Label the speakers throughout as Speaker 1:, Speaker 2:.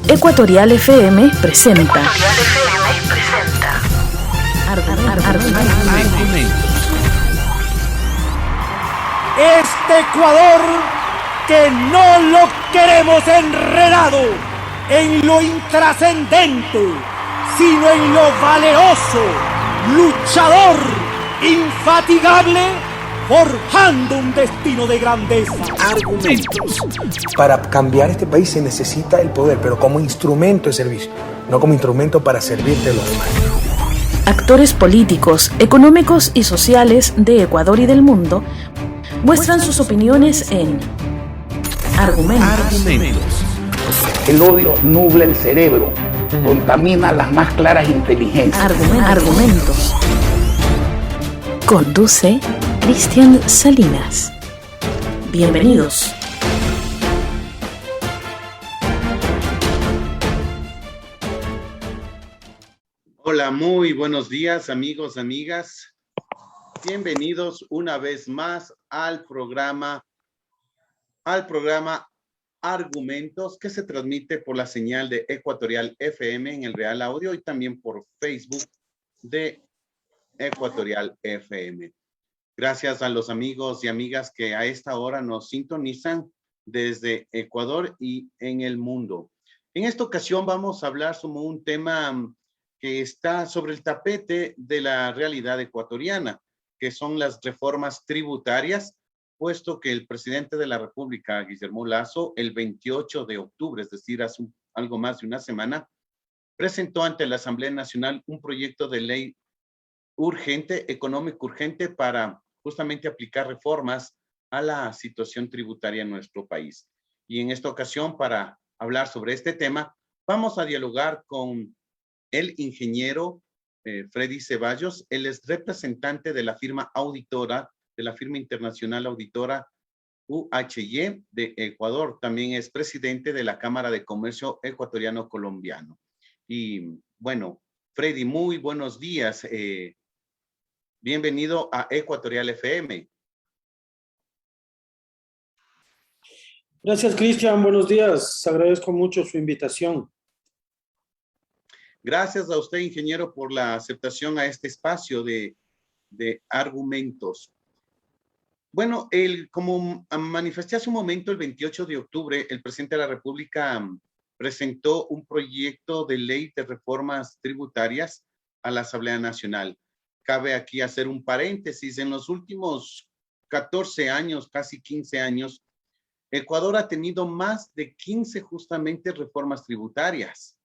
Speaker 1: Ecuatorial FM presenta.
Speaker 2: Este Ecuador que no lo queremos enredado en lo intrascendente, sino en lo valeroso, luchador, infatigable, forjando un destino de grandeza.
Speaker 3: Argumentos. Para cambiar este país se necesita el poder, pero como instrumento de servicio, no como instrumento para servirte a los demás.
Speaker 1: Actores políticos, económicos y sociales de Ecuador y del mundo muestran sus opiniones en Argumentos.
Speaker 4: El odio nubla el cerebro, contamina las más claras inteligencias.
Speaker 1: Argumentos. Conduce Cristian Salinas. Bienvenidos.
Speaker 5: Hola, muy buenos días, amigos, amigas. Bienvenidos una vez más al programa Argumentos, que se transmite por la señal de Ecuatorial FM en el Real Audio y también por Facebook de Ecuatorial FM. Gracias a los amigos y amigas que a esta hora nos sintonizan desde Ecuador y en el mundo. En esta ocasión vamos a hablar sobre un tema que está sobre el tapete de la realidad ecuatoriana, que son las reformas tributarias, puesto que el presidente de la República, Guillermo Lasso, el 28 de octubre, es decir, hace algo más de una semana, presentó ante la Asamblea Nacional un proyecto de ley urgente, económico urgente, para justamente aplicar reformas a la situación tributaria en nuestro país. Y en esta ocasión, para hablar sobre este tema, vamos a dialogar con el ingeniero Freddy Ceballos. Él es representante de la firma auditora, de la firma internacional auditora UHY de Ecuador. También es presidente de la Cámara de Comercio Ecuatoriano-Colombiano. Y bueno, Freddy, muy buenos días. Bienvenido a Ecuatorial FM.
Speaker 2: Gracias, Cristian. Buenos días. Agradezco mucho su invitación.
Speaker 5: Gracias a usted, ingeniero, por la aceptación a este espacio de argumentos. Bueno, como manifesté hace un momento, el 28 de octubre, el presidente de la República presentó un proyecto de ley de reformas tributarias a la Asamblea Nacional. Cabe aquí hacer un paréntesis. En los últimos 14 años, casi 15 años, Ecuador ha tenido más de 15 justamente reformas tributarias.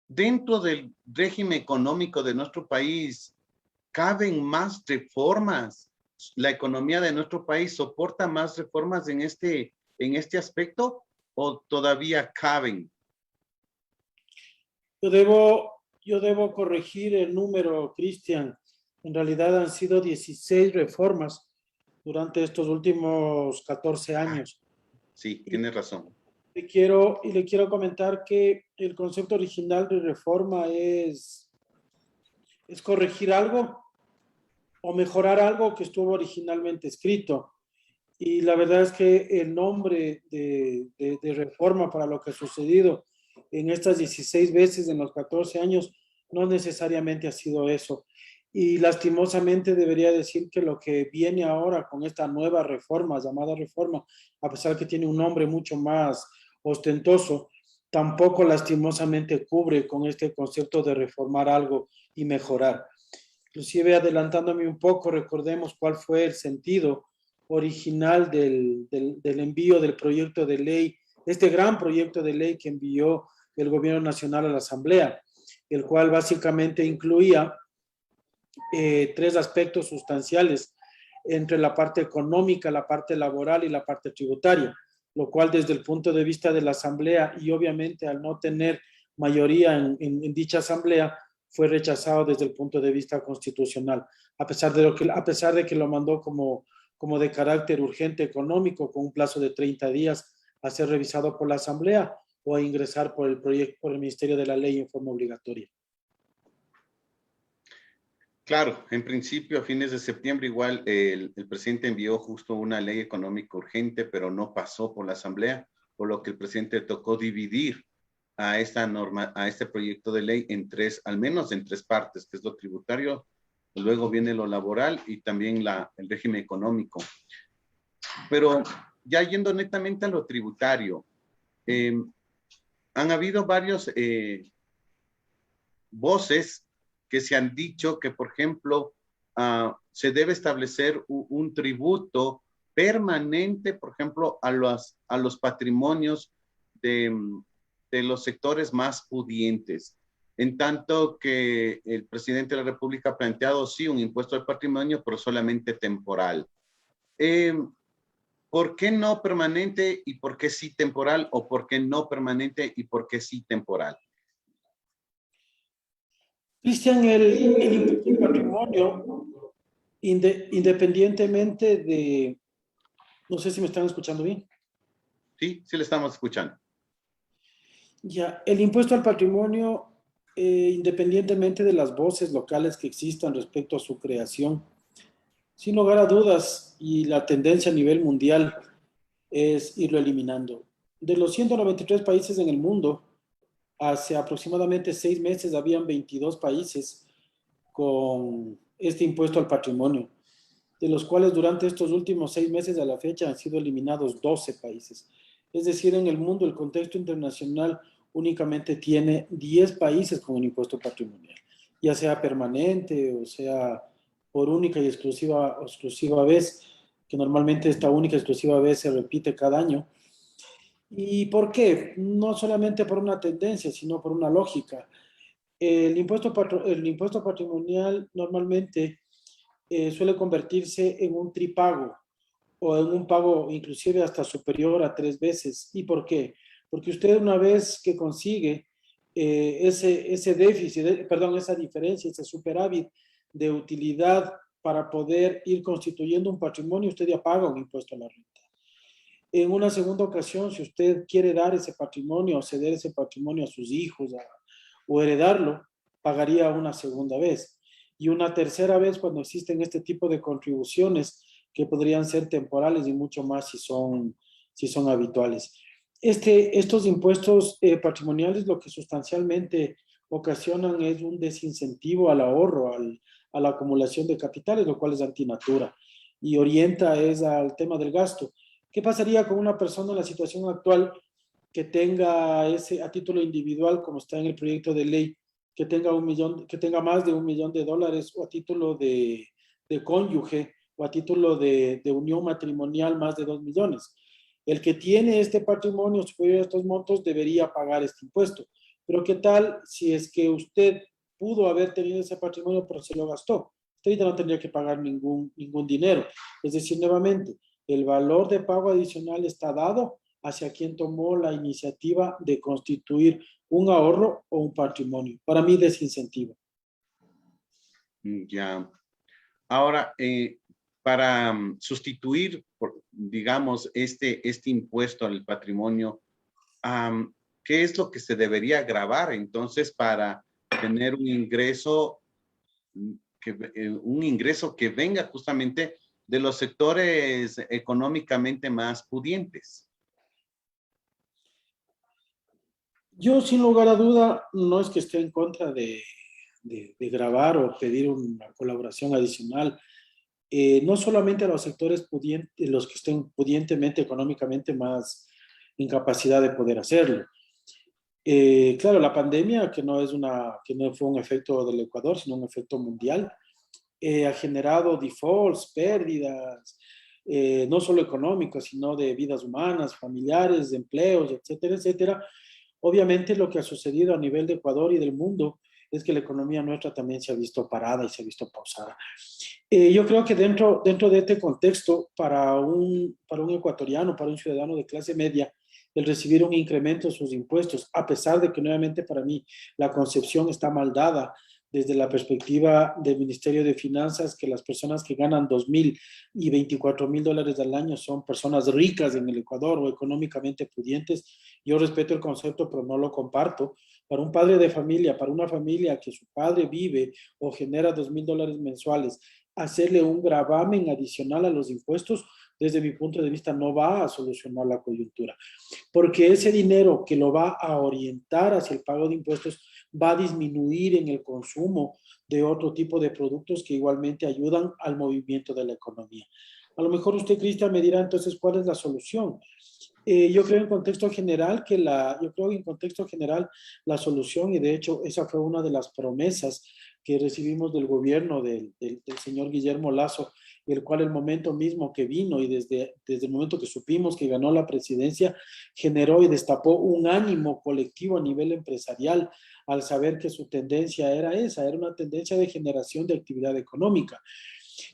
Speaker 5: Dentro del régimen económico de nuestro país, ¿caben más reformas? ¿La economía de nuestro país soporta más reformas en este aspecto o todavía caben?
Speaker 2: Yo debo corregir el número, Cristian. En realidad han sido 16 reformas durante estos últimos 14 años.
Speaker 5: Sí, tienes razón.
Speaker 2: Le quiero comentar que el concepto original de reforma es corregir algo o mejorar algo que estuvo originalmente escrito. Y la verdad es que el nombre de reforma para lo que ha sucedido en estas 16 veces en los 14 años no necesariamente ha sido eso. Y lastimosamente debería decir que lo que viene ahora con esta nueva reforma, llamada reforma, a pesar que tiene un nombre mucho más ostentoso, tampoco lastimosamente cubre con este concepto de reformar algo y mejorar. Inclusive adelantándome un poco, recordemos cuál fue el sentido original del envío del proyecto de ley, este gran proyecto de ley que envió el gobierno nacional a la Asamblea, el cual básicamente incluía 3 aspectos sustanciales entre la parte económica, la parte laboral y la parte tributaria, lo cual desde el punto de vista de la Asamblea y obviamente al no tener mayoría en dicha Asamblea, fue rechazado desde el punto de vista constitucional, a pesar de que lo mandó como de carácter urgente económico, con un plazo de 30 días a ser revisado por la Asamblea o a ingresar por el Ministerio de la Ley en forma obligatoria.
Speaker 5: Claro, en principio a fines de septiembre igual el presidente envió justo una ley económica urgente, pero no pasó por la asamblea, por lo que el presidente tocó dividir a esta norma, a este proyecto de ley en tres, al menos en tres partes, que es lo tributario, luego viene lo laboral y también el régimen económico. Pero ya yendo netamente a lo tributario, han habido varios voces que se han dicho que, por ejemplo, se debe establecer un tributo permanente, por ejemplo, a los patrimonios de los sectores más pudientes. En tanto que el presidente de la República ha planteado, sí, un impuesto al patrimonio, pero solamente temporal. ¿Por qué no permanente y por qué sí temporal? ¿O por qué no permanente y por qué sí temporal?
Speaker 2: Cristian, el impuesto al patrimonio, independientemente de, no sé si me están escuchando bien.
Speaker 5: Sí, sí le estamos escuchando.
Speaker 2: Ya, el impuesto al patrimonio, independientemente de las voces locales que existan respecto a su creación, sin lugar a dudas, y la tendencia a nivel mundial es irlo eliminando. De los 193 países en el mundo, hace aproximadamente 6 meses habían 22 países con este impuesto al patrimonio, de los cuales durante estos últimos 6 meses a la fecha han sido eliminados 12 países. Es decir, en el mundo, el contexto internacional únicamente tiene 10 países con un impuesto patrimonial, ya sea permanente o sea por única y exclusiva vez, que normalmente esta única y exclusiva vez se repite cada año. ¿Y por qué? No solamente por una tendencia, sino por una lógica. El impuesto patrimonial normalmente suele convertirse en un tripago o en un pago inclusive hasta superior a 3 veces. ¿Y por qué? Porque usted una vez que consigue ese déficit, perdón, esa diferencia, ese superávit de utilidad para poder ir constituyendo un patrimonio, usted ya paga un impuesto a la renta. En una segunda ocasión, si usted quiere dar ese patrimonio o ceder ese patrimonio a sus hijos o heredarlo, pagaría una segunda vez. Y una tercera vez cuando existen este tipo de contribuciones que podrían ser temporales y mucho más si son habituales. Estos impuestos patrimoniales lo que sustancialmente ocasionan es un desincentivo al ahorro, a la acumulación de capitales, lo cual es antinatura y orienta al tema del gasto. ¿Qué pasaría con una persona en la situación actual que tenga a título individual, como está en el proyecto de ley, que tenga más de $1 millón o a título de cónyuge o a título de unión matrimonial más de 2 millones? El que tiene este patrimonio superior a estos montos debería pagar este impuesto. Pero ¿qué tal si es que usted pudo haber tenido ese patrimonio pero se lo gastó? Usted ahorita no tendría que pagar ningún dinero. Es decir, nuevamente, el valor de pago adicional está dado hacia quien tomó la iniciativa de constituir un ahorro o un patrimonio. Para mí, desincentivo.
Speaker 5: Ya. Ahora, para sustituir, digamos, este impuesto al patrimonio, ¿qué es lo que se debería gravar entonces para tener un ingreso que venga justamente de los sectores económicamente más pudientes?
Speaker 2: Yo, sin lugar a duda, no es que esté en contra de gravar o pedir una colaboración adicional. No solamente a los sectores pudientes, los que estén pudientemente, económicamente más en capacidad de poder hacerlo. Claro, la pandemia, que no fue un efecto del Ecuador, sino un efecto mundial, ha generado defaults, pérdidas, no solo económicas, sino de vidas humanas, familiares, de empleos, etcétera, etcétera. Obviamente lo que ha sucedido a nivel de Ecuador y del mundo es que la economía nuestra también se ha visto parada y se ha visto pausada. Yo creo que dentro de este contexto, para un ecuatoriano, para un ciudadano de clase media, el recibir un incremento en sus impuestos, a pesar de que nuevamente para mí la concepción está mal dada desde la perspectiva del Ministerio de Finanzas, que las personas que ganan $2,000 y $24,000 al año son personas ricas en el Ecuador o económicamente pudientes. Yo respeto el concepto, pero no lo comparto, para un padre de familia, para una familia que su padre vive o genera $2,000 mensuales, hacerle un gravamen adicional a los impuestos, desde mi punto de vista, no va a solucionar la coyuntura, porque ese dinero que lo va a orientar hacia el pago de impuestos va a disminuir en el consumo de otro tipo de productos que igualmente ayudan al movimiento de la economía. A lo mejor usted, Cristian, me dirá entonces cuál es la solución. Yo creo en contexto general la solución, y de hecho esa fue una de las promesas que recibimos del gobierno del señor Guillermo Lasso, el cual el momento mismo que vino y desde el momento que supimos que ganó la presidencia, generó y destapó un ánimo colectivo a nivel empresarial al saber que su tendencia era esa, era una tendencia de generación de actividad económica.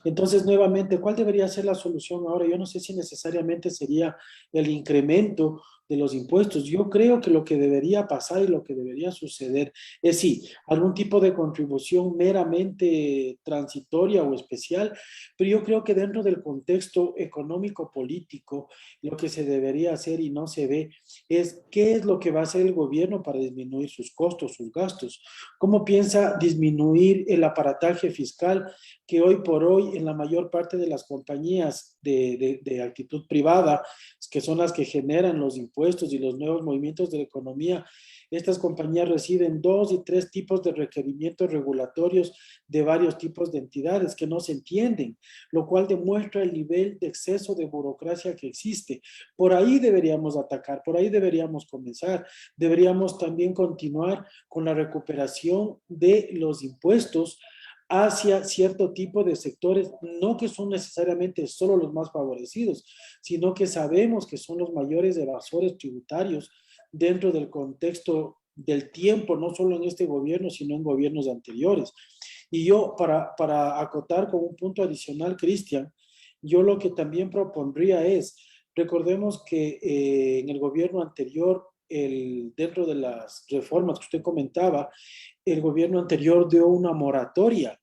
Speaker 2: Entonces, nuevamente, ¿cuál debería ser la solución ahora? Yo no sé si necesariamente sería el incremento de los impuestos. Yo creo que lo que debería pasar y lo que debería suceder es sí, algún tipo de contribución meramente transitoria o especial, pero yo creo que dentro del contexto económico-político, lo que se debería hacer y no se ve es qué es lo que va a hacer el gobierno para disminuir sus costos, sus gastos. ¿Cómo piensa disminuir el aparataje fiscal que hoy por hoy en la mayor parte de las compañías de actitud privada, que son las que generan los impuestos y los nuevos movimientos de la economía, estas compañías reciben 2 y 3 tipos de requerimientos regulatorios de varios tipos de entidades que no se entienden, lo cual demuestra el nivel de exceso de burocracia que existe. Por ahí deberíamos atacar, por ahí deberíamos comenzar. Deberíamos también continuar con la recuperación de los impuestos hacia cierto tipo de sectores, no que son necesariamente solo los más favorecidos, sino que sabemos que son los mayores evasores tributarios dentro del contexto del tiempo, no solo en este gobierno, sino en gobiernos anteriores. Y yo, para acotar con un punto adicional, Cristian, yo lo que también propondría es, recordemos que en el gobierno anterior, dentro de las reformas que usted comentaba, el gobierno anterior dio una moratoria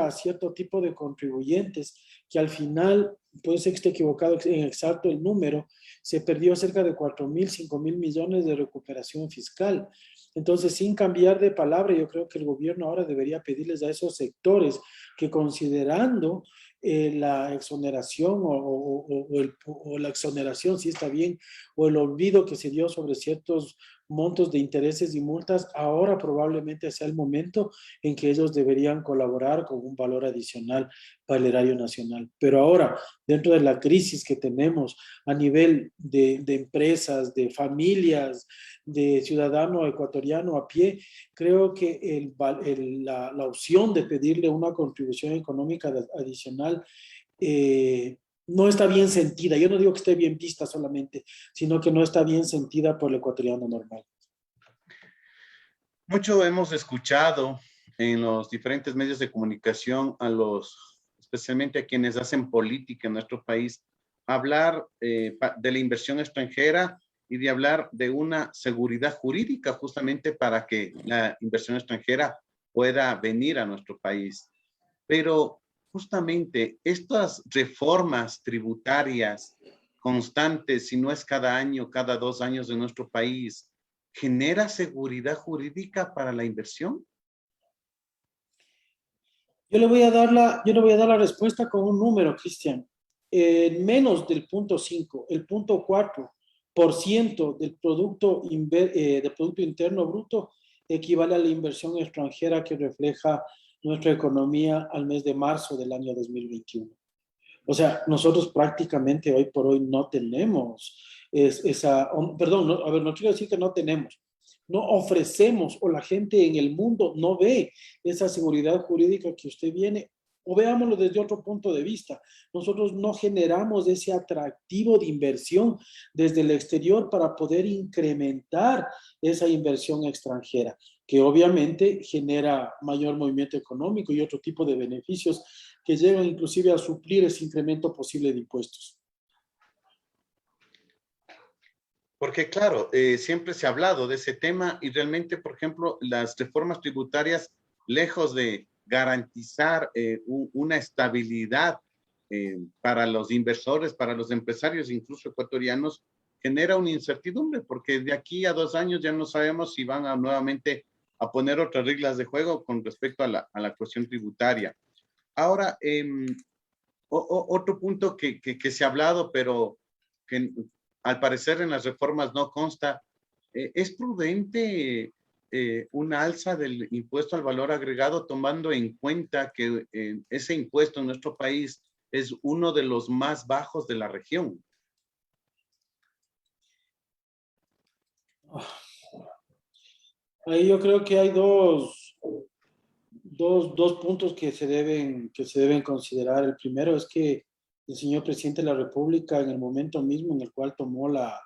Speaker 2: a cierto tipo de contribuyentes que al final, puede ser que esté equivocado en exacto el número, se perdió cerca de 4,000, 5,000 millones de recuperación fiscal. Entonces, sin cambiar de palabra, yo creo que el gobierno ahora debería pedirles a esos sectores que considerando la exoneración o la exoneración, si está bien, o el olvido que se dio sobre ciertos montos de intereses y multas, ahora probablemente sea el momento en que ellos deberían colaborar con un valor adicional para el erario nacional. Pero ahora, dentro de la crisis que tenemos a nivel de empresas, de familias, de ciudadano ecuatoriano a pie, creo que la opción de pedirle una contribución económica adicional no está bien sentida. Yo no digo que esté bien vista solamente, sino que no está bien sentida por el ecuatoriano normal.
Speaker 5: Mucho hemos escuchado en los diferentes medios de comunicación especialmente a quienes hacen política en nuestro país, hablar de la inversión extranjera y de hablar de una seguridad jurídica justamente para que la inversión extranjera pueda venir a nuestro país. Pero justamente estas reformas tributarias constantes, si no es cada año, cada 2 años de nuestro país, ¿genera seguridad jurídica para la inversión?
Speaker 2: Yo le voy a dar la respuesta con un número, Cristian. Menos del 0,5, el 0,4% del Producto Interno Bruto equivale a la inversión extranjera que refleja nuestra economía al mes de marzo del año 2021. O sea, nosotros prácticamente hoy por hoy no tenemos no quiero decir que no tenemos, no ofrecemos o la gente en el mundo no ve esa seguridad jurídica que usted viene. O veámoslo desde otro punto de vista. Nosotros no generamos ese atractivo de inversión desde el exterior para poder incrementar esa inversión extranjera, que obviamente genera mayor movimiento económico y otro tipo de beneficios que llegan inclusive a suplir ese incremento posible de impuestos.
Speaker 5: Porque claro, siempre se ha hablado de ese tema y realmente, por ejemplo, las reformas tributarias, lejos de garantizar una estabilidad para los inversores, para los empresarios, incluso ecuatorianos, genera una incertidumbre, porque de aquí a 2 años ya no sabemos si van a nuevamente a poner otras reglas de juego con respecto a la cuestión tributaria. Ahora, otro punto que se ha hablado, pero que al parecer en las reformas no consta, ¿es prudente una alza del impuesto al valor agregado, tomando en cuenta que ese impuesto en nuestro país es uno de los más bajos de la región?
Speaker 2: Ahí yo creo que hay dos puntos que se deben considerar. El primero es que el señor presidente de la República, en el momento mismo en el cual tomó la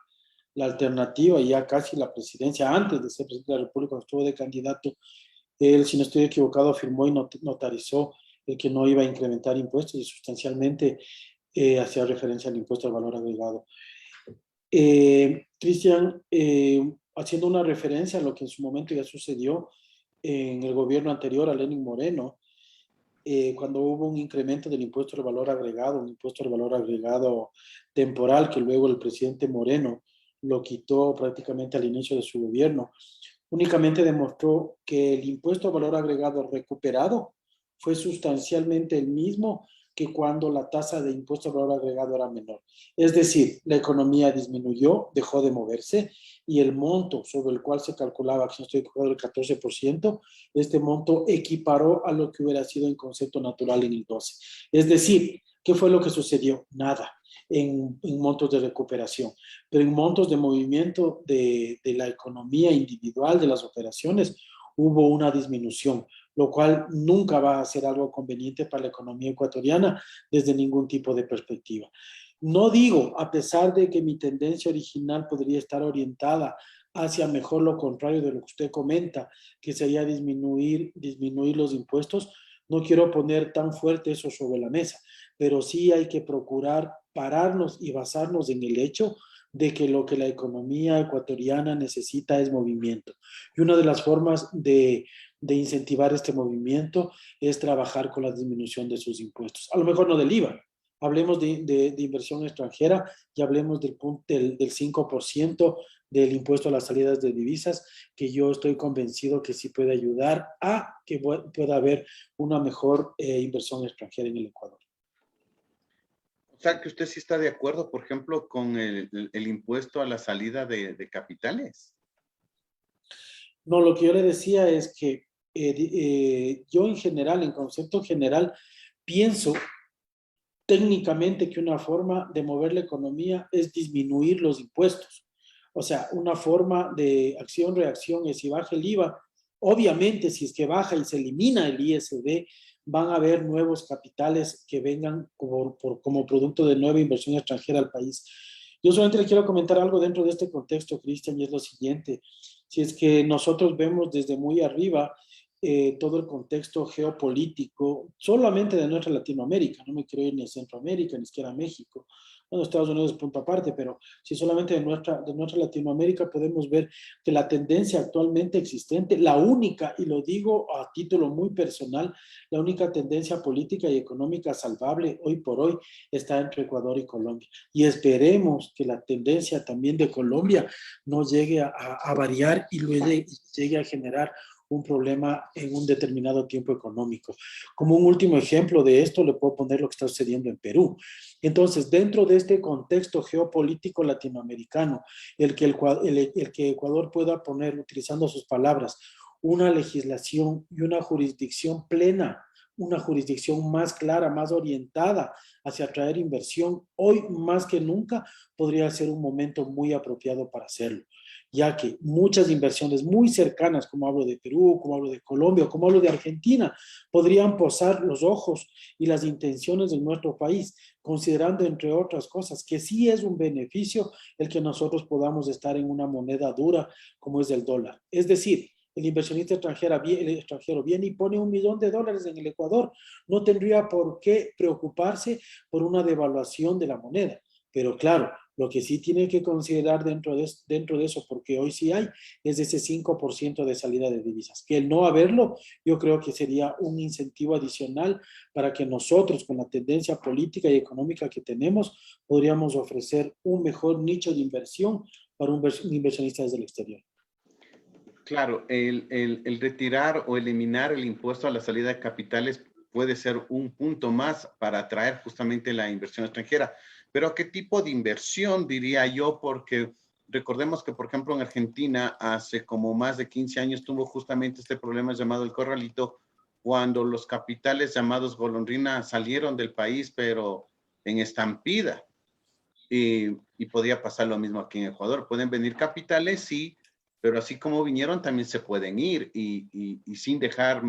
Speaker 2: alternativa, y ya casi la presidencia, antes de ser presidente de la República, cuando estuvo de candidato, él, si no estoy equivocado, firmó y notarizó el que no iba a incrementar impuestos, y sustancialmente hacía referencia al impuesto al valor agregado. Cristian, haciendo una referencia a lo que en su momento ya sucedió en el gobierno anterior a Lenín Moreno, cuando hubo un incremento del impuesto al valor agregado, un impuesto al valor agregado temporal, que luego el presidente Moreno lo quitó prácticamente al inicio de su gobierno, únicamente demostró que el impuesto al valor agregado recuperado fue sustancialmente el mismo que cuando la tasa de impuesto al valor agregado era menor. Es decir, la economía disminuyó, dejó de moverse, y el monto sobre el cual se calculaba, que no estoy equivocado, el 14%, este monto equiparó a lo que hubiera sido en concepto natural en el 12%. Es decir, ¿qué fue lo que sucedió? Nada en montos de recuperación, pero en montos de movimiento de la economía individual, de las operaciones, hubo una disminución, lo cual nunca va a ser algo conveniente para la economía ecuatoriana desde ningún tipo de perspectiva. No digo, a pesar de que mi tendencia original podría estar orientada hacia mejor lo contrario de lo que usted comenta, que sería disminuir los impuestos, no quiero poner tan fuerte eso sobre la mesa, pero sí hay que procurar pararnos y basarnos en el hecho de que lo que la economía ecuatoriana necesita es movimiento. Y una de las formas de incentivar este movimiento es trabajar con la disminución de sus impuestos. A lo mejor no del IVA, hablemos de inversión extranjera y hablemos del 5% del impuesto a las salidas de divisas, que yo estoy convencido que sí puede ayudar a que pueda haber una mejor inversión extranjera en el Ecuador.
Speaker 5: O sea, que usted sí está de acuerdo, por ejemplo, con el impuesto a la salida de capitales.
Speaker 2: No, lo que yo le decía es que yo en general, en concepto general, pienso técnicamente que una forma de mover la economía es disminuir los impuestos. O sea, una forma de acción-reacción es si baja el IVA. Obviamente, si es que baja y se elimina el ISD, van a haber nuevos capitales que vengan como producto de nueva inversión extranjera al país. Yo solamente le quiero comentar algo dentro de este contexto, Cristian, y es lo siguiente. Si es que nosotros vemos desde muy arriba todo el contexto geopolítico solamente de nuestra Latinoamérica, no me quiero ir ni a Centroamérica, ni siquiera a México, bueno, Estados Unidos es punto aparte, pero si solamente de nuestra Latinoamérica podemos ver que la tendencia actualmente existente, la única, y lo digo a título muy personal, la única tendencia política y económica salvable hoy por hoy está entre Ecuador y Colombia. Y esperemos que la tendencia también de Colombia no llegue a variar y luego llegue a generar un problema en un determinado tiempo económico. Como un último ejemplo de esto, le puedo poner lo que está sucediendo en Perú. Entonces, dentro de este contexto geopolítico latinoamericano, el que Ecuador pueda poner, utilizando sus palabras, una legislación y una jurisdicción plena, una jurisdicción más clara, más orientada hacia atraer inversión, hoy más que nunca podría ser un momento muy apropiado para hacerlo, ya que muchas inversiones muy cercanas, como hablo de Perú, como hablo de Colombia, como hablo de Argentina, podrían posar los ojos y las intenciones de nuestro país, considerando, entre otras cosas, que sí es un beneficio el que nosotros podamos estar en una moneda dura como es el dólar. Es decir, el inversionista extranjero viene y pone $1 millón en el Ecuador, no tendría por qué preocuparse por una devaluación de la moneda. Pero claro, lo que sí tiene que considerar dentro de eso, porque hoy sí hay, es ese 5% de salida de divisas. Que el no haberlo, yo creo que sería un incentivo adicional para que nosotros, con la tendencia política y económica que tenemos, podríamos ofrecer un mejor nicho de inversión para un inversionista desde el exterior.
Speaker 5: Claro, el retirar o eliminar el impuesto a la salida de capitales puede ser un punto más para atraer justamente la inversión extranjera. Pero ¿qué tipo de inversión, diría yo? Porque recordemos que, por ejemplo, en Argentina, hace como más de 15 años tuvo justamente este problema llamado el corralito, cuando los capitales llamados golondrina salieron del país, pero en estampida. Y podría pasar lo mismo aquí en Ecuador. Pueden venir capitales, sí, pero así como vinieron, también se pueden ir y sin dejar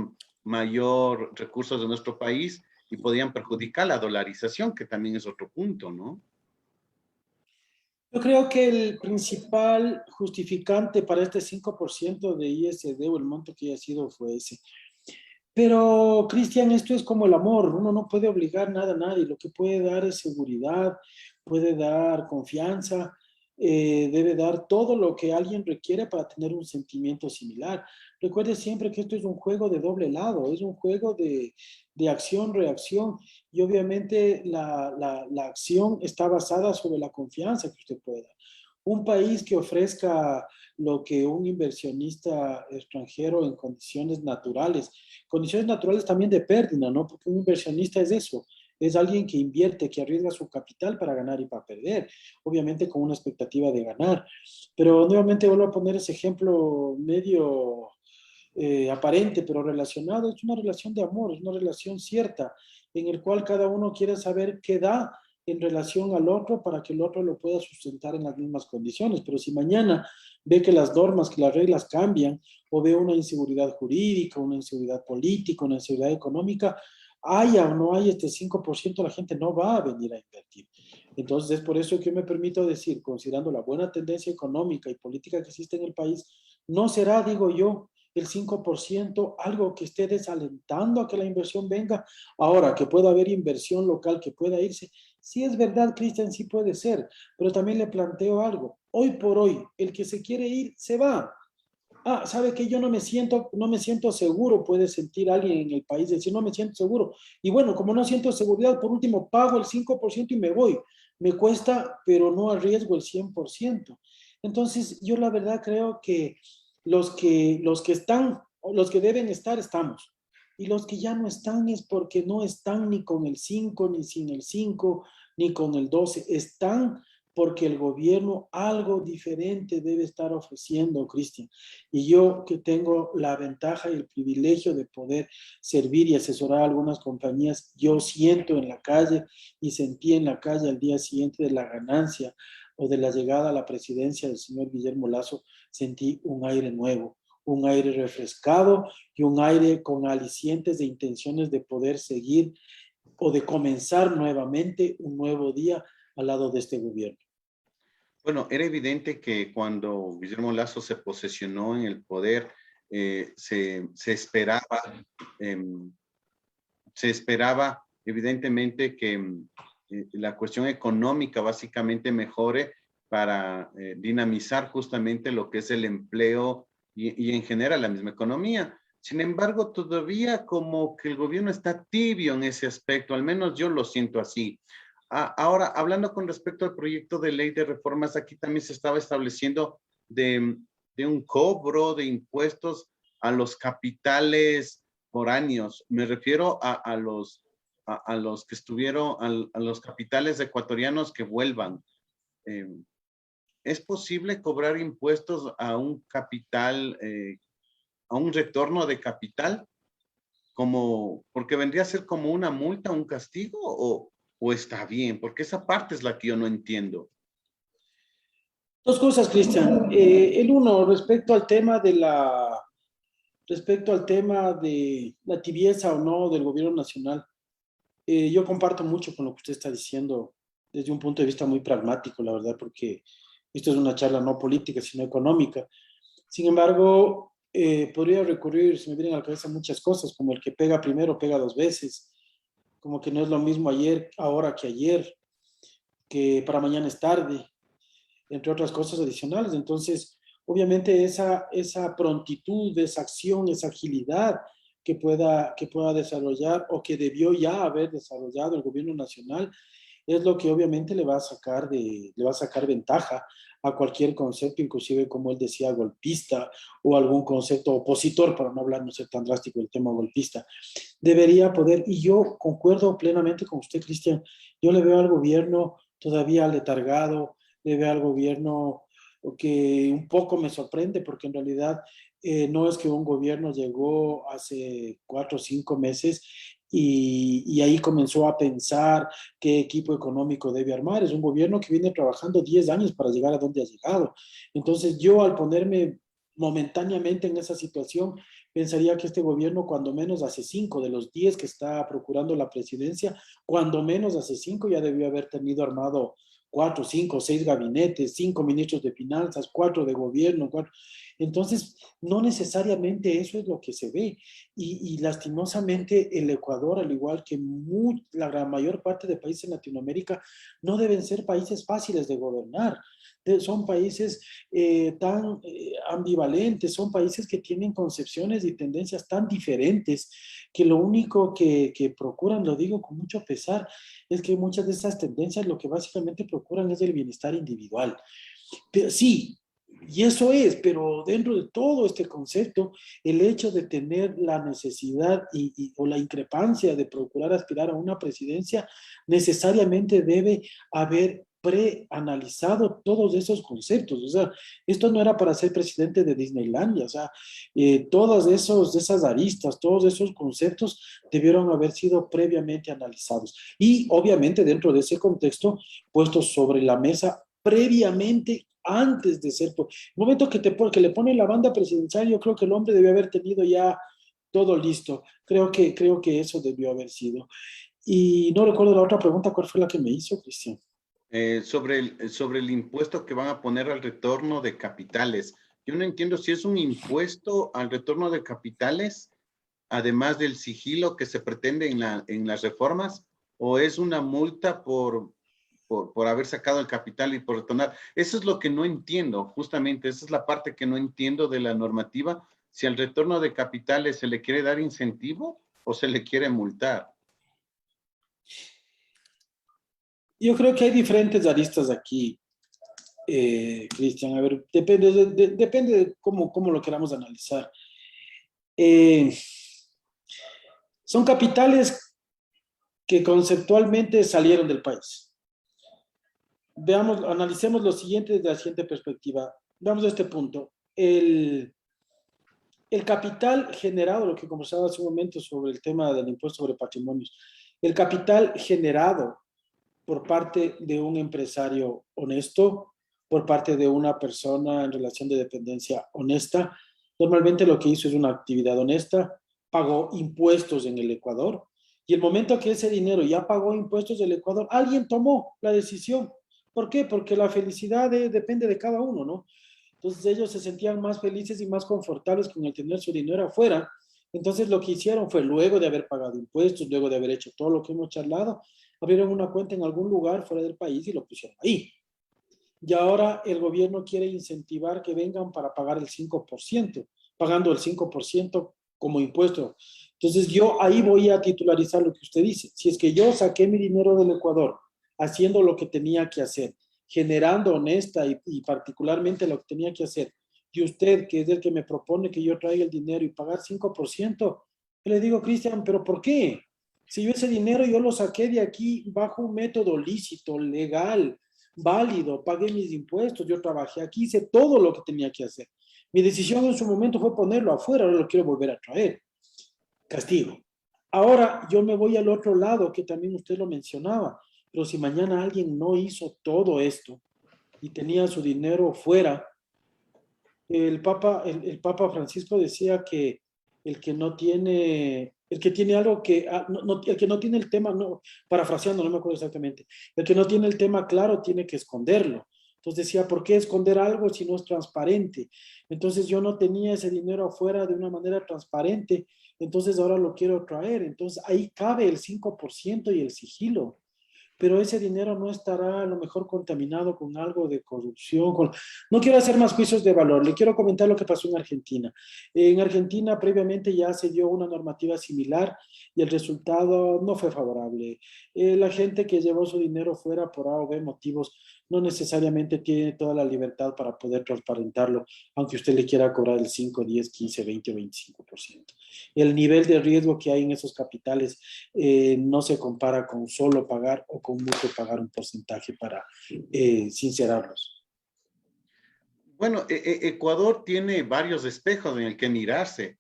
Speaker 5: mayor recursos de nuestro país y podrían perjudicar la dolarización, que también es otro punto, ¿no?
Speaker 2: Yo creo que el principal justificante para este 5% de ISD o el monto que haya sido fue ese. Pero, Cristian, esto es como el amor, uno no puede obligar nada a nadie, lo que puede dar es seguridad, puede dar confianza, debe dar todo lo que alguien requiere para tener un sentimiento similar. Recuerde siempre que esto es un juego de doble lado, es un juego de acción-reacción y obviamente la acción está basada sobre la confianza que usted pueda. Un país que ofrezca lo que un inversionista extranjero en condiciones naturales también de pérdida, ¿no? Porque un inversionista es eso, es alguien que invierte, que arriesga su capital para ganar y para perder, obviamente con una expectativa de ganar. Pero nuevamente vuelvo a poner ese ejemplo medio aparente, pero relacionado, es una relación de amor, es una relación cierta, en el cual cada uno quiere saber qué da en relación al otro para que el otro lo pueda sustentar en las mismas condiciones. Pero si mañana ve que las normas, que las reglas cambian, o ve una inseguridad jurídica, una inseguridad política, una inseguridad económica, haya o no haya este 5%, la gente no va a venir a invertir. Entonces es por eso que yo me permito decir, considerando la buena tendencia económica y política que existe en el país, no será, digo yo, el 5%, algo que esté desalentando a que la inversión venga. Ahora, que pueda haber inversión local que pueda irse, sí es verdad, Cristian, sí puede ser, pero también le planteo algo. Hoy por hoy, el que se quiere ir, se va. Ah, sabe que yo no me siento seguro, puede sentir alguien en el país, decir, no me siento seguro. Y bueno, como no siento seguridad, por último, pago el 5% y me voy. Me cuesta, pero no arriesgo el 100%. Entonces, yo la verdad creo que los que deben estar, estamos. Y los que ya no están es porque no están ni con el 5, ni sin el 5, ni con el 12. Están porque el gobierno algo diferente debe estar ofreciendo, Cristian. Y yo que tengo la ventaja y el privilegio de poder servir y asesorar a algunas compañías, yo siento en la calle y sentí en la calle al día siguiente de la ganancia o de la llegada a la presidencia del señor Guillermo Lasso, sentí un aire nuevo, un aire refrescado y un aire con alicientes de intenciones de poder seguir o de comenzar nuevamente un nuevo día al lado de este gobierno.
Speaker 5: Bueno, era evidente que cuando Guillermo Lasso se posesionó en el poder, se esperaba evidentemente que la cuestión económica básicamente mejore para dinamizar justamente lo que es el empleo y en general la misma economía. Sin embargo, todavía como que el gobierno está tibio en ese aspecto, al menos yo lo siento así. Ahora, hablando con respecto al proyecto de ley de reformas, aquí también se estaba estableciendo de un cobro de impuestos a los capitales foráneos. Me refiero a los que estuvieron, a los capitales ecuatorianos que vuelvan. ¿Es posible cobrar impuestos a un capital, a un retorno de capital? Porque vendría a ser como una multa, un castigo, o está bien, porque esa parte es la que yo no entiendo.
Speaker 2: Dos cosas, Cristian. El uno, respecto al tema de la tibieza o no del gobierno nacional. Yo comparto mucho con lo que usted está diciendo desde un punto de vista muy pragmático, la verdad, porque esto es una charla no política, sino económica. Sin embargo, podría recurrir, se me vienen a la cabeza muchas cosas, como el que pega primero, pega dos veces, como que no es lo mismo ahora que ayer. que para mañana es tarde, entre otras cosas adicionales. Entonces, obviamente esa prontitud, esa acción, esa agilidad que pueda desarrollar o que debió ya haber desarrollado el gobierno nacional es lo que obviamente le va a sacar ventaja a cualquier concepto, inclusive como él decía, golpista o algún concepto opositor, para no hablar, no ser tan drástico del tema golpista. Debería poder, y yo concuerdo plenamente con usted, Cristian, yo le veo al gobierno todavía letargado, le veo al gobierno que un poco me sorprende, porque en realidad no es que un gobierno llegó hace 4 o 5 meses y ahí comenzó a pensar qué equipo económico debe armar. Es un gobierno que viene trabajando 10 años para llegar a donde ha llegado. Entonces yo al ponerme momentáneamente en esa situación, pensaría que este gobierno, cuando menos hace 5 de los 10 que está procurando la presidencia, cuando menos hace 5 ya debió haber tenido armado 4, 5, 6 gabinetes, 5 ministros de finanzas, 4 de gobierno, 4. Entonces, no necesariamente eso es lo que se ve. Y lastimosamente el Ecuador, al igual que la gran mayor parte de países en Latinoamérica, no deben ser países fáciles de gobernar. Son países tan ambivalentes, son países que tienen concepciones y tendencias tan diferentes que lo único que procuran, lo digo con mucho pesar, es que muchas de esas tendencias lo que básicamente procuran es el bienestar individual. Pero sí, y eso es, pero dentro de todo este concepto, el hecho de tener la necesidad o la increpancia de procurar aspirar a una presidencia, necesariamente debe haber preanalizado todos esos conceptos. O sea, esto no era para ser presidente de Disneylandia. O sea, esas aristas, todos esos conceptos debieron haber sido previamente analizados. Y obviamente dentro de ese contexto, puestos sobre la mesa previamente antes de ser, el momento que le pone la banda presidencial, yo creo que el hombre debió haber tenido ya todo listo. Creo que eso debió haber sido. Y no recuerdo la otra pregunta, ¿cuál fue la que me hizo, Cristian?
Speaker 5: Sobre el impuesto que van a poner al retorno de capitales. Yo no entiendo si es un impuesto al retorno de capitales, además del sigilo que se pretende en las reformas, o es una multa por haber sacado el capital y por retornar. Eso es lo que no entiendo, justamente, esa es la parte que no entiendo de la normativa, si al retorno de capitales se le quiere dar incentivo o se le quiere multar.
Speaker 2: Yo creo que hay diferentes aristas aquí, Cristian. A ver, depende de cómo lo queramos analizar. Son capitales que conceptualmente salieron del país. Veamos, analicemos lo siguiente desde la siguiente perspectiva. Veamos este punto. El capital generado, lo que conversaba hace un momento sobre el tema del impuesto sobre patrimonios, el capital generado por parte de un empresario honesto, por parte de una persona en relación de dependencia honesta, normalmente lo que hizo es una actividad honesta, pagó impuestos en el Ecuador, y el momento que ese dinero ya pagó impuestos del Ecuador, alguien tomó la decisión. ¿Por qué? Porque la felicidad depende de cada uno, ¿no? Entonces ellos se sentían más felices y más confortables con el tener su dinero afuera. Entonces lo que hicieron fue, luego de haber pagado impuestos, luego de haber hecho todo lo que hemos charlado, abrieron una cuenta en algún lugar fuera del país y lo pusieron ahí. Y ahora el gobierno quiere incentivar que vengan para pagar el 5%, pagando el 5% como impuesto. Entonces yo ahí voy a titularizar lo que usted dice. Si es que yo saqué mi dinero del Ecuador haciendo lo que tenía que hacer, generando honesta y particularmente lo que tenía que hacer, y usted, que es el que me propone que yo traiga el dinero y pagar 5%, yo le digo, Cristian, ¿pero por qué? Si yo ese dinero yo lo saqué de aquí bajo un método lícito, legal, válido, pagué mis impuestos, yo trabajé aquí, hice todo lo que tenía que hacer. Mi decisión en su momento fue ponerlo afuera, ahora lo quiero volver a traer. Castigo. Ahora yo me voy al otro lado, que también usted lo mencionaba, pero si mañana alguien no hizo todo esto y tenía su dinero fuera, el Papa Francisco decía que el que tiene algo que, el que no tiene el tema, no, parafraseando, no me acuerdo exactamente, el que no tiene el tema claro tiene que esconderlo. Entonces decía, ¿por qué esconder algo si no es transparente? Entonces yo no tenía ese dinero afuera de una manera transparente, entonces ahora lo quiero traer. Entonces ahí cabe el 5% y el sigilo. pero ese dinero no estará a lo mejor contaminado con algo de corrupción. No quiero hacer más juicios de valor, le quiero comentar lo que pasó en Argentina. En Argentina previamente ya se dio una normativa similar y el resultado no fue favorable. La gente que llevó su dinero fuera por A o B motivos no necesariamente tiene toda la libertad para poder transparentarlo, aunque usted le quiera cobrar el 5, 10, 15, 20 o 25%. El nivel de riesgo que hay en esos capitales no se compara con solo pagar o con mucho pagar un porcentaje para sincerarlos.
Speaker 5: Bueno, Ecuador tiene varios espejos en el que mirarse,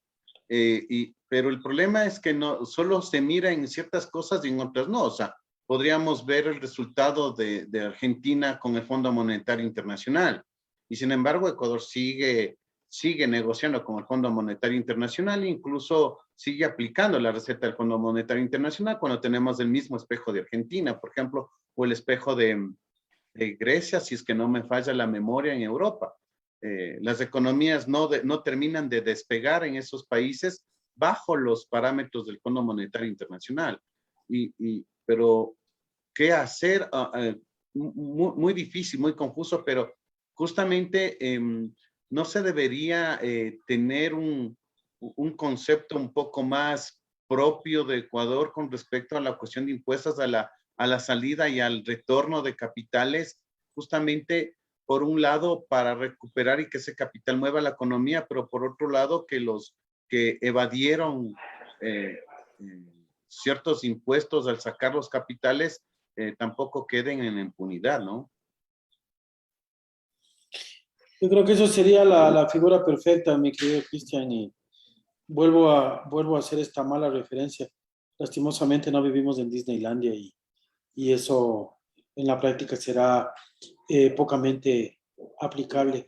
Speaker 5: pero el problema es que no solo se mira en ciertas cosas y en otras no. O sea, podríamos ver el resultado de Argentina con el Fondo Monetario Internacional. Y sin embargo, Ecuador sigue negociando con el Fondo Monetario Internacional e incluso sigue aplicando la receta del Fondo Monetario Internacional cuando tenemos el mismo espejo de Argentina, por ejemplo, o el espejo de Grecia, si es que no me falla la memoria, en Europa. Las economías no terminan de despegar en esos países bajo los parámetros del Fondo Monetario Internacional. Pero, ¿qué hacer? Muy difícil, muy confuso, pero justamente no se debería tener un concepto un poco más propio de Ecuador con respecto a la cuestión de impuestos a la salida y al retorno de capitales, justamente por un lado para recuperar y que ese capital mueva la economía, pero por otro lado que los que evadieron ciertos impuestos al sacar los capitales tampoco queden en impunidad, ¿no?
Speaker 2: Yo creo que eso sería la figura perfecta, mi querido Cristian, y vuelvo a hacer esta mala referencia. Lastimosamente no vivimos en Disneylandia y eso en la práctica será pocamente aplicable.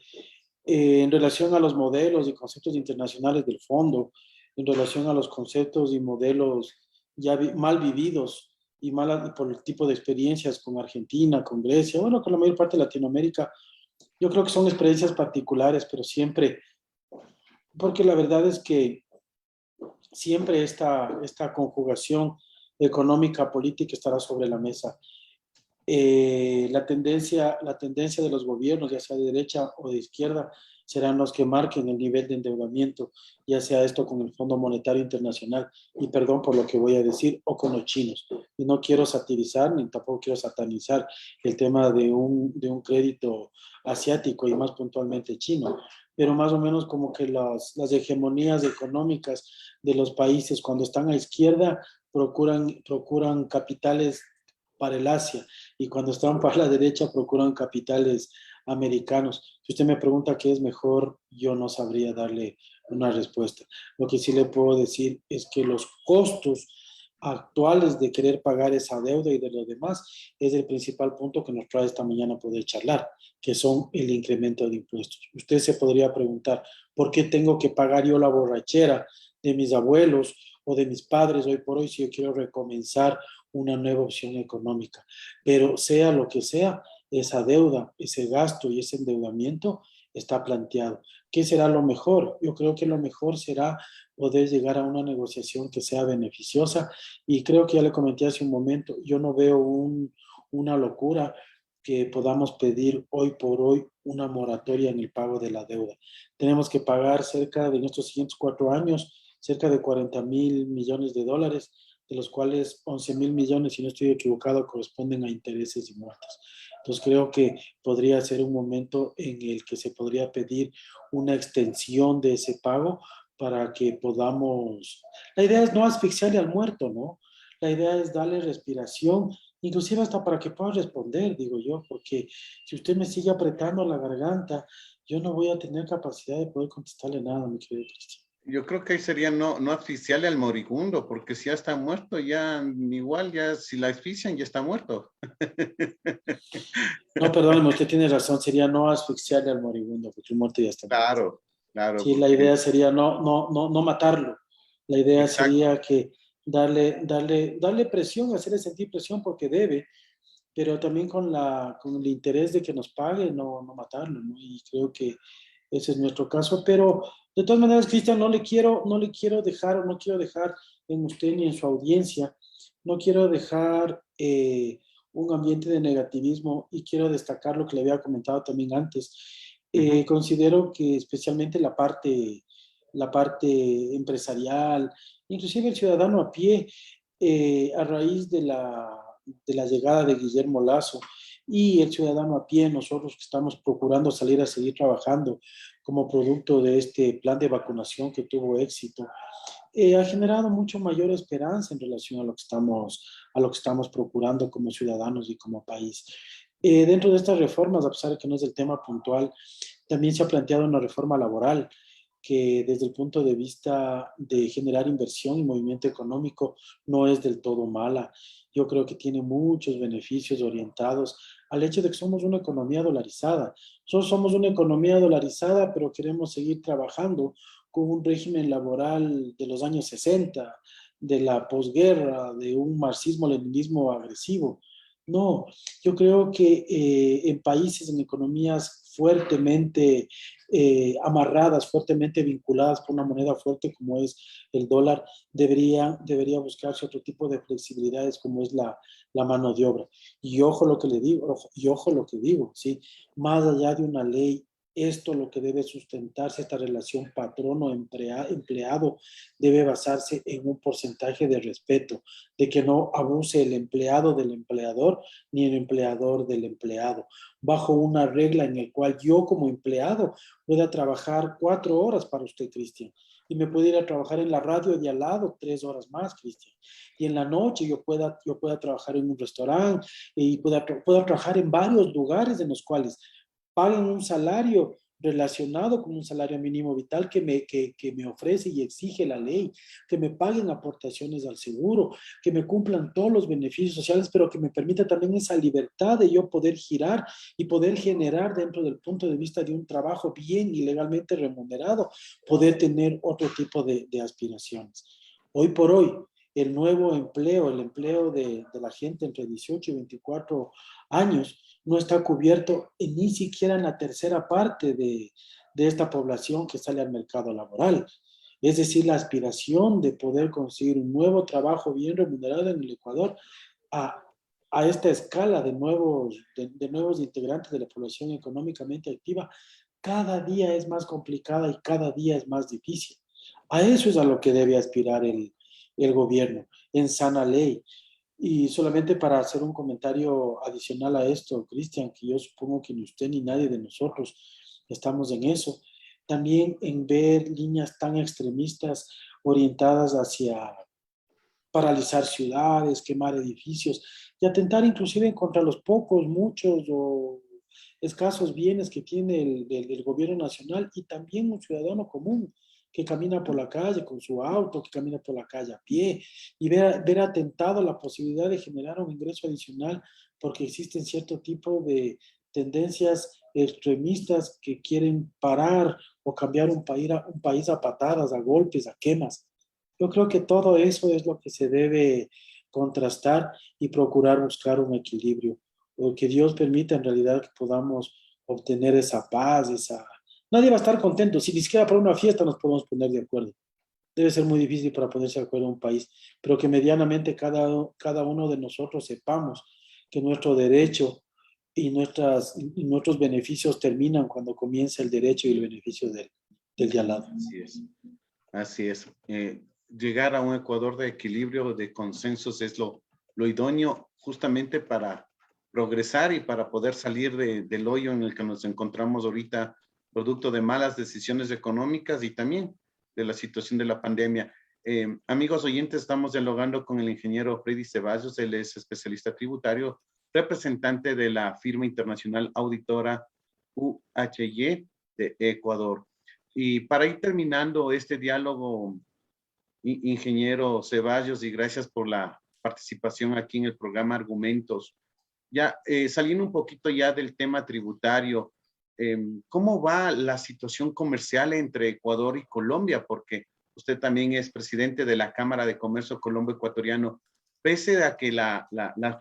Speaker 2: En relación a los modelos y conceptos internacionales del fondo, en relación a los conceptos y modelos ya mal vividos y mal por el tipo de experiencias con Argentina, con Grecia, bueno, con la mayor parte de Latinoamérica, yo creo que son experiencias particulares, pero siempre, porque la verdad es que siempre esta conjugación económica, política estará sobre la mesa. La tendencia de los gobiernos, ya sea de derecha o de izquierda, serán los que marquen el nivel de endeudamiento, ya sea esto con el Fondo Monetario Internacional, y perdón por lo que voy a decir, o con los chinos. Y no quiero satirizar ni tampoco quiero satanizar el tema de un crédito asiático y más puntualmente chino, pero más o menos como que las hegemonías económicas de los países cuando están a izquierda procuran capitales para el Asia y cuando están para la derecha procuran capitales americanos. Si usted me pregunta qué es mejor, yo no sabría darle una respuesta. Lo que sí le puedo decir es que los costos actuales de querer pagar esa deuda y de lo demás es el principal punto que nos trae esta mañana poder charlar, que son el incremento de impuestos. Usted se podría preguntar, ¿por qué tengo que pagar yo la borrachera de mis abuelos o de mis padres hoy por hoy si yo quiero recomenzar una nueva opción económica? Pero sea lo que sea, esa deuda, ese gasto y ese endeudamiento está planteado. ¿Qué será lo mejor? Yo creo que lo mejor será poder llegar a una negociación que sea beneficiosa y creo que ya le comenté hace un momento, yo no veo una locura que podamos pedir hoy por hoy una moratoria en el pago de la deuda. Tenemos que pagar cerca de nuestros siguientes 4 años, cerca de 40,000 millones de dólares, de los cuales 11,000 millones, si no estoy equivocado, corresponden a intereses y multas. Entonces creo que podría ser un momento en el que se podría pedir una extensión de ese pago para que podamos... La idea es no asfixiarle al muerto, ¿no? La idea es darle respiración, inclusive hasta para que pueda responder, digo yo, porque si usted me sigue apretando la garganta, yo no voy a tener capacidad de poder contestarle nada, mi querido Cristian.
Speaker 5: Yo creo que ahí sería no asfixiarle al moribundo, porque si ya está muerto, ya igual, ya si la asfixian, ya está muerto.
Speaker 2: No, perdóneme, usted tiene razón, sería no asfixiarle al moribundo, porque el muerto ya está muerto.
Speaker 5: Claro, claro.
Speaker 2: Sí, la idea sería no matarlo. La idea
Speaker 5: Exacto.
Speaker 2: sería que darle presión, hacerle sentir presión porque debe, pero también con el interés de que nos pague, no matarlo, ¿no? Y creo que ese es nuestro caso, pero de todas maneras, Cristian, no le quiero dejar, o no quiero dejar en usted ni en su audiencia, no quiero dejar un ambiente de negativismo, y quiero destacar lo que le había comentado también antes. Considero que especialmente la parte empresarial, inclusive el ciudadano a pie, a raíz de la llegada de Guillermo Lasso y el ciudadano a pie, nosotros que estamos procurando salir a seguir trabajando como producto de este plan de vacunación que tuvo éxito, ha generado mucho mayor esperanza en relación a lo que estamos procurando como ciudadanos y como país. Dentro de estas reformas, a pesar de que no es el tema puntual, también se ha planteado una reforma laboral que desde el punto de vista de generar inversión y movimiento económico no es del todo mala. Yo creo que tiene muchos beneficios orientados al hecho de que somos una economía dolarizada. Nosotros somos una economía dolarizada, pero queremos seguir trabajando con un régimen laboral de los años 60, de la posguerra, de un marxismo-leninismo agresivo. No, yo creo que en países, en economías fuertemente amarradas, fuertemente vinculadas por una moneda fuerte como es el dólar, debería buscarse otro tipo de flexibilidades como es la mano de obra. Y ojo lo que le digo, ojo lo que digo, ¿sí? Más allá de una ley, esto lo que debe sustentarse, esta relación patrono-empleado, debe basarse en un porcentaje de respeto, de que no abuse el empleado del empleador ni el empleador del empleado, bajo una regla en la cual yo como empleado pueda trabajar 4 horas para usted, Cristian, y me pueda ir a trabajar en la radio de al lado 3 horas más, Cristian, y en la noche yo pueda trabajar en un restaurante y pueda trabajar en varios lugares en los cuales paguen un salario relacionado con un salario mínimo vital que me ofrece y exige la ley, que me paguen aportaciones al seguro, que me cumplan todos los beneficios sociales, pero que me permita también esa libertad de yo poder girar y poder generar dentro del punto de vista de un trabajo bien y legalmente remunerado, poder tener otro tipo de aspiraciones. Hoy por hoy, el nuevo empleo, el empleo de la gente entre 18 y 24 años, no está cubierto ni siquiera en la tercera parte de esta población que sale al mercado laboral. Es decir, la aspiración de poder conseguir un nuevo trabajo bien remunerado en el Ecuador a, a esta escala de nuevos integrantes de la población económicamente activa, cada día es más complicada y cada día es más difícil. A eso es a lo que debe aspirar el gobierno, en sana ley. Y solamente para hacer un comentario adicional a esto, Cristian, que yo supongo que ni usted ni nadie de nosotros estamos en eso, también en ver líneas tan extremistas orientadas hacia paralizar ciudades, quemar edificios y atentar inclusive contra los pocos, muchos o escasos bienes que tiene el gobierno nacional y también un ciudadano común que camina por la calle con su auto, que camina por la calle a pie, y ver atentado la posibilidad de generar un ingreso adicional porque existen cierto tipo de tendencias extremistas que quieren parar o cambiar un país a patadas, a golpes, a quemas. Yo creo que todo eso es lo que se debe contrastar y procurar buscar un equilibrio, o que Dios permita en realidad que podamos obtener esa paz, esa... Nadie va a estar contento, si ni siquiera para una fiesta nos podemos poner de acuerdo. Debe ser muy difícil para ponerse de acuerdo en un país, pero que medianamente cada uno de nosotros sepamos que nuestro derecho y nuestros beneficios terminan cuando comienza el derecho y el beneficio del de al lado.
Speaker 5: Así es. Así es. Llegar a un Ecuador de equilibrio, de consensos, es lo idóneo justamente para progresar y para poder salir del hoyo en el que nos encontramos ahorita, producto de malas decisiones económicas y también de la situación de la pandemia. Amigos oyentes, estamos dialogando con el ingeniero Freddy Ceballos. Él es especialista tributario, representante de la firma internacional auditora UHY de Ecuador. Y para ir terminando este diálogo, ingeniero Ceballos, y gracias por la participación aquí en el programa Argumentos. Ya saliendo un poquito ya del tema tributario, ¿cómo va la situación comercial entre Ecuador y Colombia? Porque usted también es presidente de la Cámara de Comercio Colombo-Ecuatoriano. Pese a que la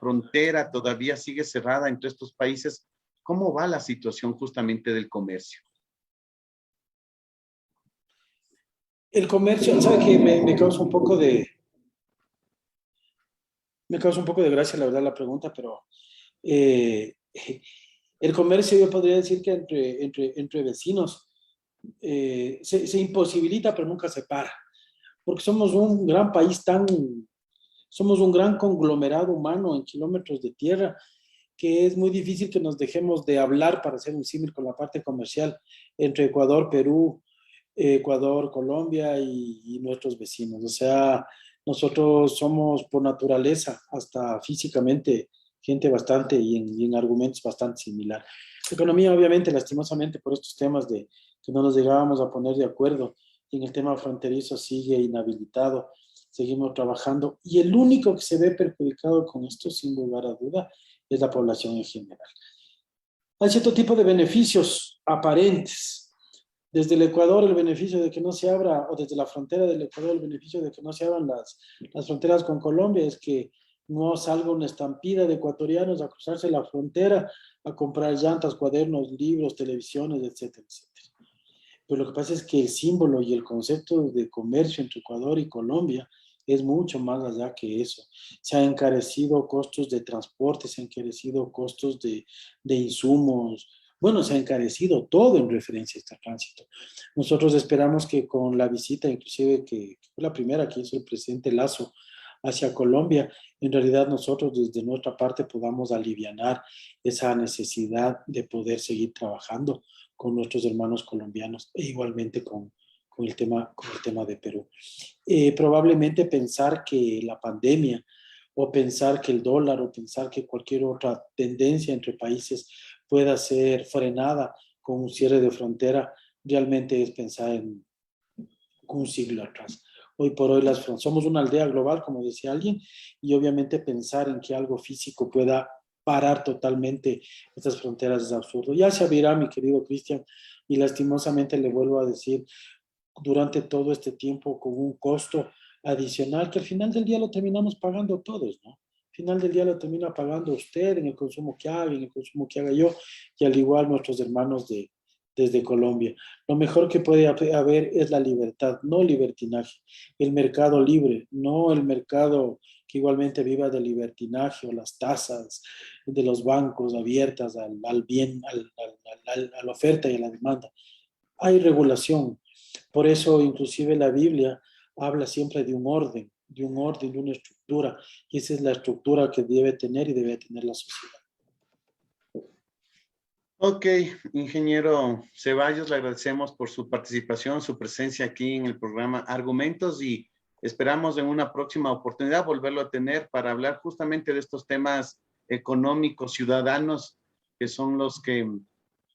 Speaker 5: frontera todavía sigue cerrada entre estos países, ¿cómo va la situación justamente del comercio?
Speaker 2: El comercio, ¿sabe que me causa un poco de Me causa un poco de gracia, la verdad, la pregunta, pero eh, el comercio, yo podría decir que entre vecinos se imposibilita, pero nunca se para, porque somos un gran país somos un gran conglomerado humano en kilómetros de tierra, que es muy difícil que nos dejemos de hablar para hacer un símil con la parte comercial entre Ecuador, Perú, Ecuador, Colombia y nuestros vecinos. O sea, nosotros somos por naturaleza, hasta físicamente, gente bastante y en argumentos bastante similar. La economía, obviamente, lastimosamente, por estos temas de que no nos llegábamos a poner de acuerdo, y en el tema fronterizo sigue inhabilitado, seguimos trabajando, y el único que se ve perjudicado con esto, sin lugar a duda, es la población en general. Hay cierto tipo de beneficios aparentes. Desde el Ecuador, el beneficio de que no se abra, o desde la frontera del Ecuador, el beneficio de que no se abran las fronteras con Colombia es que no salga una estampida de ecuatorianos a cruzarse la frontera a comprar llantas, cuadernos, libros, televisiones, etcétera, etcétera. Pero lo que pasa es que el símbolo y el concepto de comercio entre Ecuador y Colombia es mucho más allá que eso. Se han encarecido costos de transporte, se han encarecido costos de insumos. Bueno, se ha encarecido todo en referencia a este tránsito. Nosotros esperamos que con la visita, inclusive que fue la primera que hizo el presidente Lazo hacia Colombia, en realidad nosotros desde nuestra parte podamos alivianar esa necesidad de poder seguir trabajando con nuestros hermanos colombianos e igualmente con el tema de Perú. Probablemente pensar que la pandemia o pensar que el dólar o pensar que cualquier otra tendencia entre países pueda ser frenada con un cierre de frontera, realmente es pensar en un siglo atrás. Hoy por hoy somos una aldea global, como decía alguien, y obviamente pensar en que algo físico pueda parar totalmente estas fronteras es absurdo. Ya se abrirá, mi querido Cristian, y lastimosamente le vuelvo a decir, durante todo este tiempo con un costo adicional que al final del día lo terminamos pagando todos, ¿no? Al final del día lo termina pagando usted en el consumo que haga, en el consumo que haga yo, y al igual nuestros hermanos desde Colombia. Lo mejor que puede haber es la libertad, no libertinaje. El mercado libre, no el mercado que igualmente viva de libertinaje o las tasas de los bancos abiertas al bien, a la oferta y a la demanda. Hay regulación. Por eso inclusive la Biblia habla siempre de una estructura, y esa es la estructura que debe tener y debe tener la sociedad.
Speaker 5: Ok, ingeniero Ceballos, le agradecemos por su participación, su presencia aquí en el programa Argumentos, y esperamos en una próxima oportunidad volverlo a tener para hablar justamente de estos temas económicos, ciudadanos, que son los que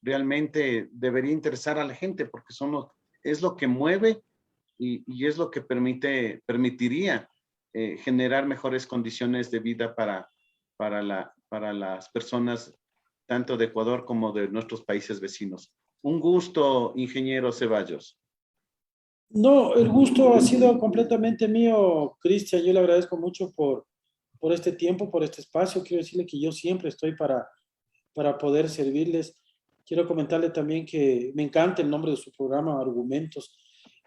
Speaker 5: realmente debería interesar a la gente, porque es lo que mueve y es lo que permitiría generar mejores condiciones de vida para las personas tanto de Ecuador como de nuestros países vecinos. Un gusto, ingeniero Ceballos.
Speaker 2: No, el gusto ha sido completamente mío, Cristian. Yo le agradezco mucho por este tiempo, por este espacio. Quiero decirle que yo siempre estoy para poder servirles. Quiero comentarle también que me encanta el nombre de su programa, Argumentos.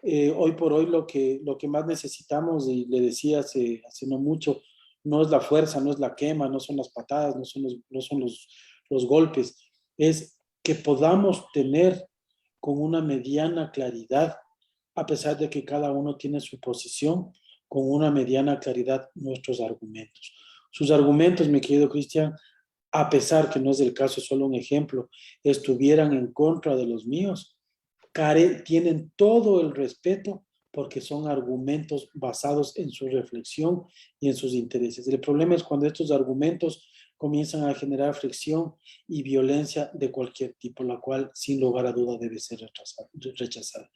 Speaker 2: Hoy por hoy lo que más necesitamos, y le decía hace no mucho, no es la fuerza, no es la quema, no son las patadas, no son los golpes, es que podamos tener con una mediana claridad, a pesar de que cada uno tiene su posición, con una mediana claridad nuestros argumentos. Sus argumentos, mi querido Cristian, a pesar que no es el caso, es solo un ejemplo, estuvieran en contra de los míos, tienen todo el respeto porque son argumentos basados en su reflexión y en sus intereses. El problema es cuando estos argumentos comienzan a generar fricción y violencia de cualquier tipo, la cual sin lugar a duda debe ser rechazada.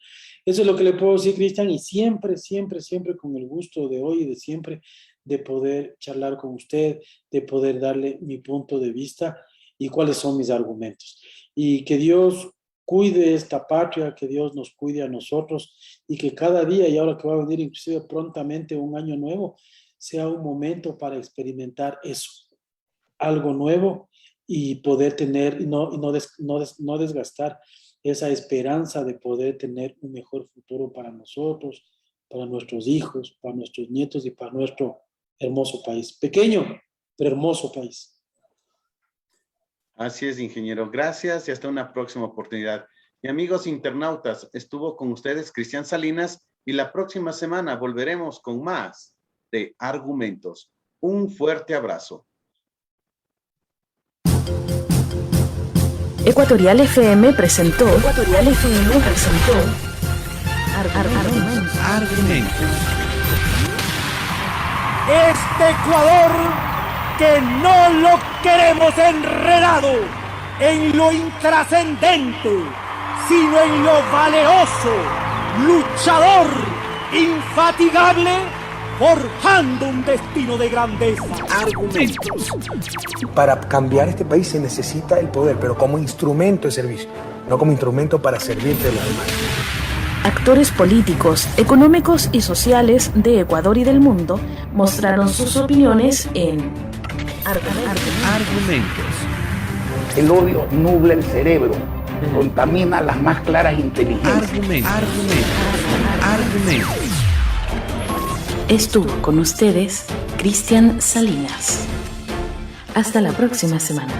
Speaker 2: Eso es lo que le puedo decir, Cristian, y siempre, siempre, siempre con el gusto de hoy y de siempre de poder charlar con usted, de poder darle mi punto de vista y cuáles son mis argumentos. Y que Dios cuide esta patria, que Dios nos cuide a nosotros, y que cada día, y ahora que va a venir inclusive prontamente un año nuevo, sea un momento para experimentar eso, algo nuevo, y poder tener, no desgastar esa esperanza de poder tener un mejor futuro para nosotros, para nuestros hijos, para nuestros nietos y para nuestro hermoso país. Pequeño, pero hermoso país.
Speaker 5: Así es, ingeniero. Gracias y hasta una próxima oportunidad. Y amigos internautas, estuvo con ustedes Cristian Salinas y la próxima semana volveremos con más de Argumentos. Un fuerte abrazo.
Speaker 1: Ecuatorial FM presentó.
Speaker 6: Argumentos. Este Ecuador que no lo queremos enredado en lo intrascendente, sino en lo valeroso, luchador, infatigable, forjando un destino de grandeza. Argumentos.
Speaker 3: Para cambiar este país se necesita el poder, pero como instrumento de servicio, no como instrumento para servirte de los demás.
Speaker 1: Actores políticos, económicos y sociales de Ecuador y del mundo mostraron sus opiniones en
Speaker 6: Argumentos.
Speaker 4: El odio nubla el cerebro, contamina las más claras inteligencias.
Speaker 6: Argumentos.
Speaker 1: Estuvo con ustedes Cristian Salinas. Hasta la próxima semana.